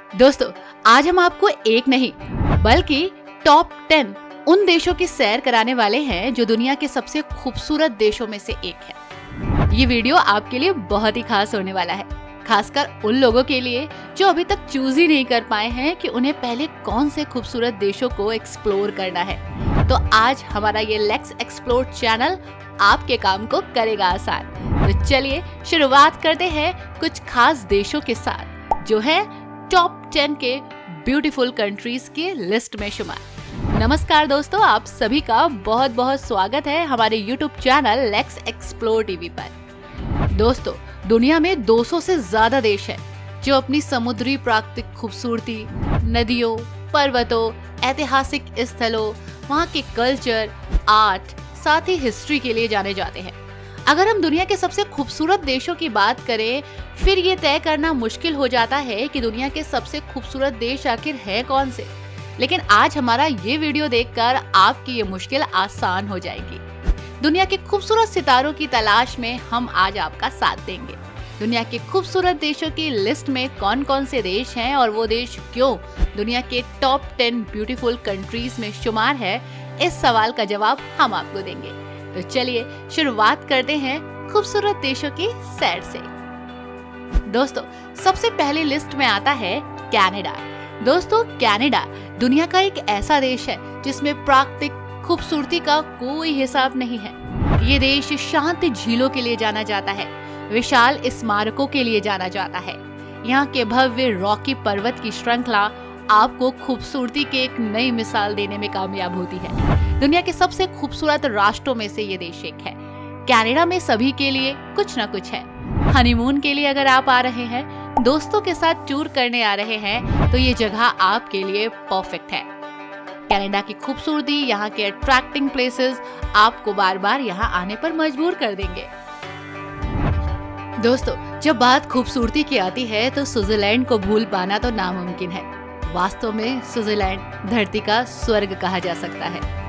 दोस्तों, आज हम आपको एक नहीं बल्कि टॉप 10 उन देशों की सैर कराने वाले हैं जो दुनिया के सबसे खूबसूरत देशों में से एक है। ये वीडियो आपके लिए बहुत ही खास होने वाला है, खासकर उन लोगों के लिए जो अभी तक चूज ही नहीं कर पाए हैं कि उन्हें पहले कौन से खूबसूरत देशों को एक्सप्लोर करना है। तो आज हमारा ये लेट्स एक्सप्लोर चैनल आपके काम को करेगा आसान। तो चलिए शुरुआत करते हैं कुछ खास देशों के साथ जो है टॉप 10 के ब्यूटीफुल कंट्रीज की लिस्ट में शुमार। नमस्कार दोस्तों, आप सभी का बहुत बहुत स्वागत है हमारे YouTube channel let's explore TV पर। दोस्तों, दुनिया में 200 से ज्यादा देश हैं जो अपनी समुद्री प्राकृतिक खूबसूरती, नदियों, पर्वतों, ऐतिहासिक स्थलों, वहाँ के कल्चर, आर्ट, साथ ही हिस्ट्री के लिए जाने जाते हैं। अगर हम दुनिया के सबसे खूबसूरत देशों की बात करें, फिर ये तय करना मुश्किल हो जाता है कि दुनिया के सबसे खूबसूरत देश आखिर है कौन से। लेकिन आज हमारा ये वीडियो देखकर आपकी ये मुश्किल आसान हो जाएगी। दुनिया के खूबसूरत सितारों की तलाश में हम आज आपका साथ देंगे। दुनिया के खूबसूरत देशों की लिस्ट में कौन कौन से देश हैं और वो देश क्यों दुनिया के टॉप 10 ब्यूटीफुल कंट्रीज में शुमार है, इस सवाल का जवाब हम आपको देंगे। तो चलिए शुरुआत करते हैं खूबसूरत देशों की सैर से। दोस्तों, सबसे पहले लिस्ट में आता है कनाडा। दोस्तों, कनाडा दुनिया का एक ऐसा देश है जिसमें प्राकृतिक खूबसूरती का कोई हिसाब नहीं है। ये देश शांत झीलों के लिए जाना जाता है, विशाल स्मारकों के लिए जाना जाता है। यहाँ के भव्य रॉकी पर्वत की श्रृंखला आपको खूबसूरती के एक नई मिसाल देने में कामयाब होती है। दुनिया के सबसे खूबसूरत राष्ट्रों में से ये देश एक है। कनाडा में सभी के लिए कुछ न कुछ है। हनीमून के लिए अगर आप आ रहे हैं, दोस्तों के साथ टूर करने आ रहे हैं, तो ये जगह आपके लिए परफेक्ट है। कनाडा की खूबसूरती, यहाँ के अट्रैक्टिंग प्लेसेस आपको बार बार यहाँ आने पर मजबूर कर देंगे। दोस्तों, जब बात खूबसूरती की आती है तो स्विट्जरलैंड को भूल पाना तो नामुमकिन है। वास्तव में स्विट्जरलैंड धरती का स्वर्ग कहा जा सकता है।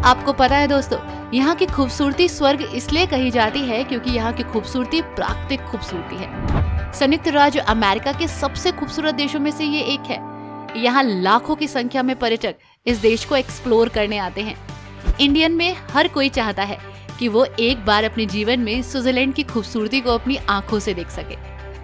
आपको पता है दोस्तों, यहाँ की खूबसूरती स्वर्ग इसलिए कही जाती है क्योंकि यहाँ की खूबसूरती प्राकृतिक खूबसूरती है। संयुक्त राज्य अमेरिका के सबसे खूबसूरत देशों में से ये एक है। यहाँ लाखों की संख्या में पर्यटक इस देश को एक्सप्लोर करने आते हैं। इंडियन में हर कोई चाहता है कि वो एक बार अपने जीवन में स्विट्जरलैंड की खूबसूरती को अपनी आंखों से देख सके।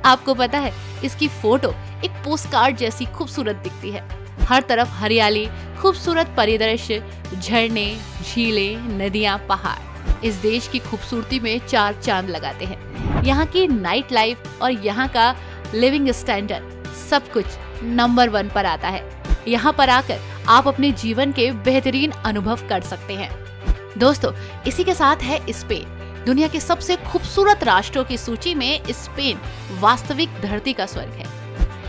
आपको पता है, इसकी फोटो एक पोस्टकार्ड जैसी खूबसूरत दिखती है। हर तरफ हरियाली, खूबसूरत परिदृश्य, झरने, झीलें, नदियां, पहाड़ इस देश की खूबसूरती में चार चांद लगाते हैं। यहाँ की नाइट लाइफ और यहाँ का लिविंग स्टैंडर्ड सब कुछ नंबर 1 पर आता है। यहाँ पर आकर आप अपने जीवन के बेहतरीन अनुभव कर सकते हैं। दोस्तों, इसी के साथ है स्पेन। दुनिया के सबसे खूबसूरत राष्ट्रों की सूची में स्पेन वास्तविक धरती का स्वर्ग है।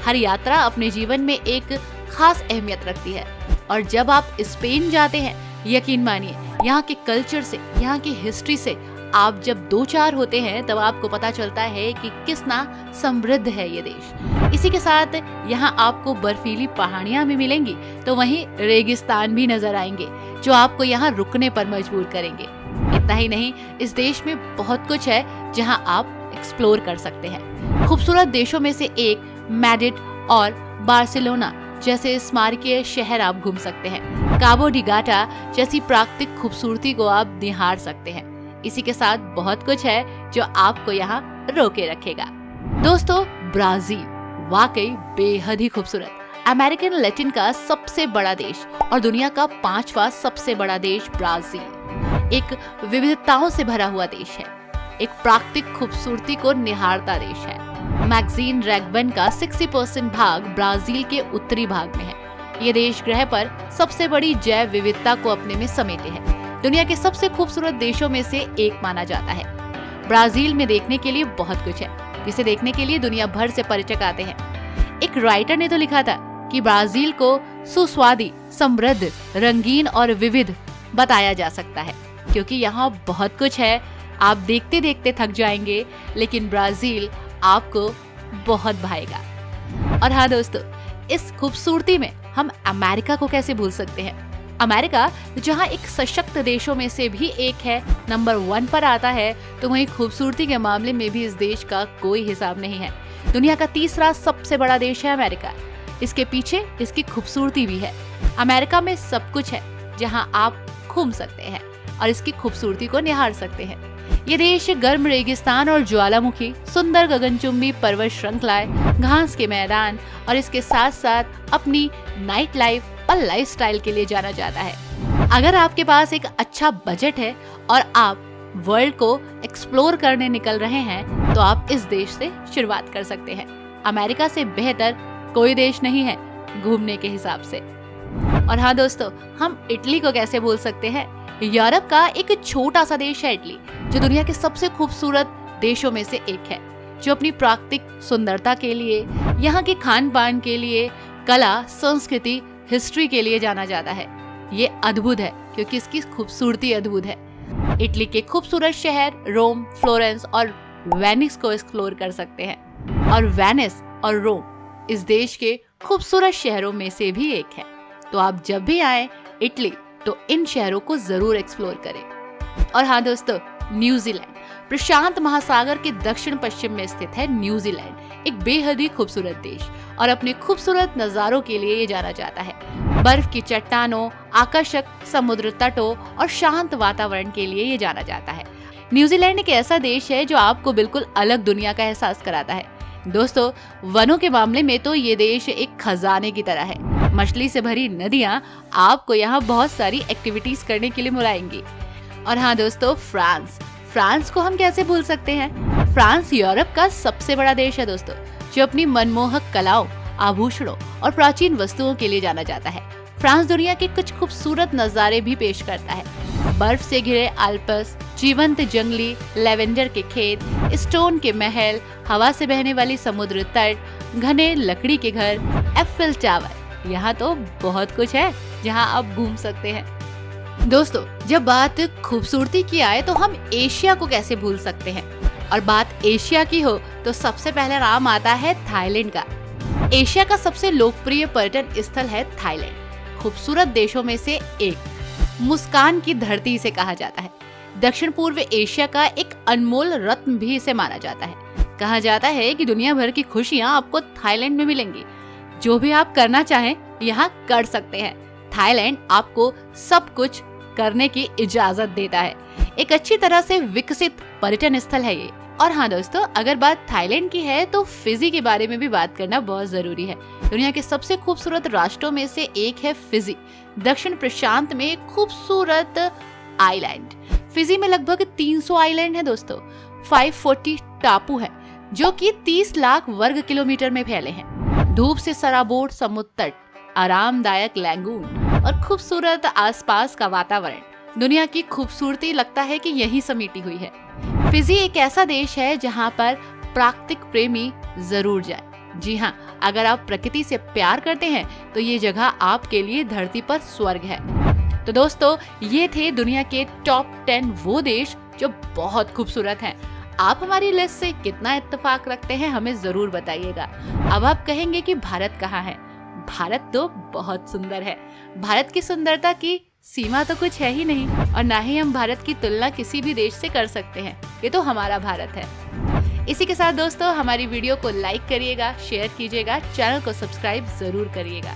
हर यात्रा अपने जीवन में एक खास अहमियत रखती है और जब आप स्पेन जाते हैं, यकीन मानिए, यहाँ के कल्चर से, यहाँ की हिस्ट्री से आप जब 2-4 होते हैं तब आपको पता चलता है कि कितना समृद्ध है ये देश। इसी के साथ यहाँ आपको बर्फीली पहाड़ियाँ भी मिलेंगी, तो वहीं रेगिस्तान भी नजर आएंगे जो आपको यहाँ रुकने पर मजबूर करेंगे। इतना ही नहीं, इस देश में बहुत कुछ है जहाँ आप एक्सप्लोर कर सकते हैं। खूबसूरत देशों में से एक मैड्रिड और बार्सिलोना जैसे स्मारकीय शहर आप घूम सकते हैं। काबो डी गाटा जैसी प्राकृतिक खूबसूरती को आप निहार सकते हैं। इसी के साथ बहुत कुछ है जो आपको यहाँ रोके रखेगा। दोस्तों, ब्राजील वाकई बेहद ही खूबसूरत अमेरिकन लैटिन का सबसे बड़ा देश और दुनिया का 5वां सबसे बड़ा देश ब्राजील एक विविधताओं से भरा हुआ देश है। एक प्राकृतिक खूबसूरती को निहारता देश है। मैगजीन रैगवन का 60% भाग ब्राजील के उत्तरी भाग में है। ये देश ग्रह पर सबसे बड़ी जैव विविधता को अपने में समेटे है। दुनिया के सबसे खूबसूरत देशों में से एक माना जाता है। ब्राजील में देखने के लिए बहुत कुछ है, जिसे देखने के लिए दुनिया भर से पर्यटक आते हैं। एक राइटर ने तो लिखा था कि ब्राजील को सुस्वादी, समृद्ध, रंगीन और विविध बताया जा सकता है क्योंकि यहाँ बहुत कुछ है। आप देखते देखते थक जाएंगे, लेकिन ब्राजील आपको बहुत भाएगा। और हाँ दोस्तों, इस खूबसूरती में हम अमेरिका को कैसे भूल सकते हैं। अमेरिका जहाँ एक सशक्त देशों में से भी एक है, नंबर 1 पर आता है, तो वहीं खूबसूरती के मामले में भी इस देश का कोई हिसाब नहीं है। दुनिया का तीसरा सबसे बड़ा देश है अमेरिका। इसके पीछे इसकी खूबसूरती भी है। अमेरिका में सब कुछ है जहां आप घूम सकते हैं और इसकी खूबसूरती को निहार सकते हैं। ये देश गर्म रेगिस्तान और ज्वालामुखी, सुंदर गगनचुंबी पर्वत श्रृंखलाएं, घास के मैदान और इसके साथ साथ अपनी नाइट लाइफ और लाइफस्टाइल के लिए जाना जाता है। अगर आपके पास एक अच्छा बजट है और आप वर्ल्ड को एक्सप्लोर करने निकल रहे हैं तो आप इस देश से शुरुआत कर सकते हैं। अमेरिका से बेहतर कोई देश नहीं है घूमने के हिसाब से। और हाँ दोस्तों, हम इटली को कैसे भूल सकते हैं। यूरोप का एक छोटा सा देश है इटली, जो दुनिया के सबसे खूबसूरत देशों में से एक है, जो अपनी प्राकृतिक सुंदरता के लिए, यहाँ के खान पान के लिए, कला, संस्कृति, हिस्ट्री के लिए जाना जाता है। ये अद्भुत है क्योंकि इसकी खूबसूरती अद्भुत है। इटली के खूबसूरत शहर रोम, फ्लोरेंस और वेनिस को एक्सप्लोर कर सकते हैं। और वेनिस और रोम इस देश के खूबसूरत शहरों में से भी एक है। तो आप जब भी आए इटली तो इन शहरों को जरूर एक्सप्लोर करें। और हाँ दोस्तों, न्यूजीलैंड प्रशांत महासागर के दक्षिण पश्चिम में स्थित है। न्यूजीलैंड एक बेहद ही खूबसूरत देश और अपने खूबसूरत नजारों के लिए ये जाना जाता है। बर्फ की चट्टानों, आकर्षक समुद्र तटों और शांत वातावरण के लिए ये जाना जाता है। न्यूजीलैंड एक ऐसा देश है जो आपको बिल्कुल अलग दुनिया का एहसास कराता है। दोस्तों, वनों के मामले में तो ये देश एक खजाने की तरह है। मछली से भरी नदियां आपको यहाँ बहुत सारी एक्टिविटीज करने के लिए बुलाएंगी। और हाँ दोस्तों, फ्रांस को हम कैसे भूल सकते हैं। फ्रांस यूरोप का सबसे बड़ा देश है दोस्तों, जो अपनी मनमोहक कलाओं, आभूषणों और प्राचीन वस्तुओं के लिए जाना जाता है। फ्रांस दुनिया के कुछ खूबसूरत नज़ारे भी पेश करता है। बर्फ से घिरे आल्प्स, जीवंत जंगली लेवेंडर के खेत, स्टोन के महल, हवा से बहने वाली समुद्र तट, घने लकड़ी के घर, एफिल टावर, यहाँ तो बहुत कुछ है जहाँ आप घूम सकते हैं। दोस्तों, जब बात खूबसूरती की आए तो हम एशिया को कैसे भूल सकते हैं। और बात एशिया की हो तो सबसे पहले नाम आता है थाईलैंड का। एशिया का सबसे लोकप्रिय पर्यटन स्थल है थाईलैंड। खूबसूरत देशों में से एक, मुस्कान की धरती इसे कहा जाता है। दक्षिण पूर्व एशिया का एक अनमोल रत्न भी इसे माना जाता है। कहा जाता है कि दुनिया भर की खुशियां आपको थाईलैंड में मिलेंगी। जो भी आप करना चाहें यहाँ कर सकते हैं। थाईलैंड आपको सब कुछ करने की इजाजत देता है। एक अच्छी तरह से विकसित पर्यटन स्थल है ये। और हाँ दोस्तों, अगर बात थाईलैंड की है तो फिजी के बारे में भी बात करना बहुत जरूरी है। दुनिया के सबसे खूबसूरत राष्ट्रों में से एक है फिजी। दक्षिण प्रशांत में एक खूबसूरत आइलैंड। फिजी में लगभग 300 आइलैंड है दोस्तों। 540 टापू है जो कि 30 लाख वर्ग किलोमीटर में फैले हैं। धूप से सराबोर समुद्र तट, आरामदायक लैगून और खूबसूरत आसपास का वातावरण दुनिया की खूबसूरती लगता है कि यही समेटी हुई है। फिजी एक ऐसा देश है जहाँ पर प्राकृतिक प्रेमी जरूर जाए। जी हाँ, अगर आप प्रकृति से प्यार करते हैं तो ये जगह आपके लिए धरती पर स्वर्ग है। तो दोस्तों, ये थे दुनिया के टॉप 10 वो देश जो बहुत खूबसूरत हैं। आप हमारी लिस्ट से कितना इत्तेफाक रखते हैं हमें जरूर बताइएगा। अब आप कहेंगे कि भारत कहाँ है। भारत तो बहुत सुंदर है। भारत की सुंदरता की सीमा तो कुछ है ही नहीं और ना ही हम भारत की तुलना किसी भी देश से कर सकते हैं। ये तो हमारा भारत है। इसी के साथ दोस्तों, हमारी वीडियो को लाइक करिएगा, शेयर कीजिएगा, चैनल को सब्सक्राइब जरूर करिएगा।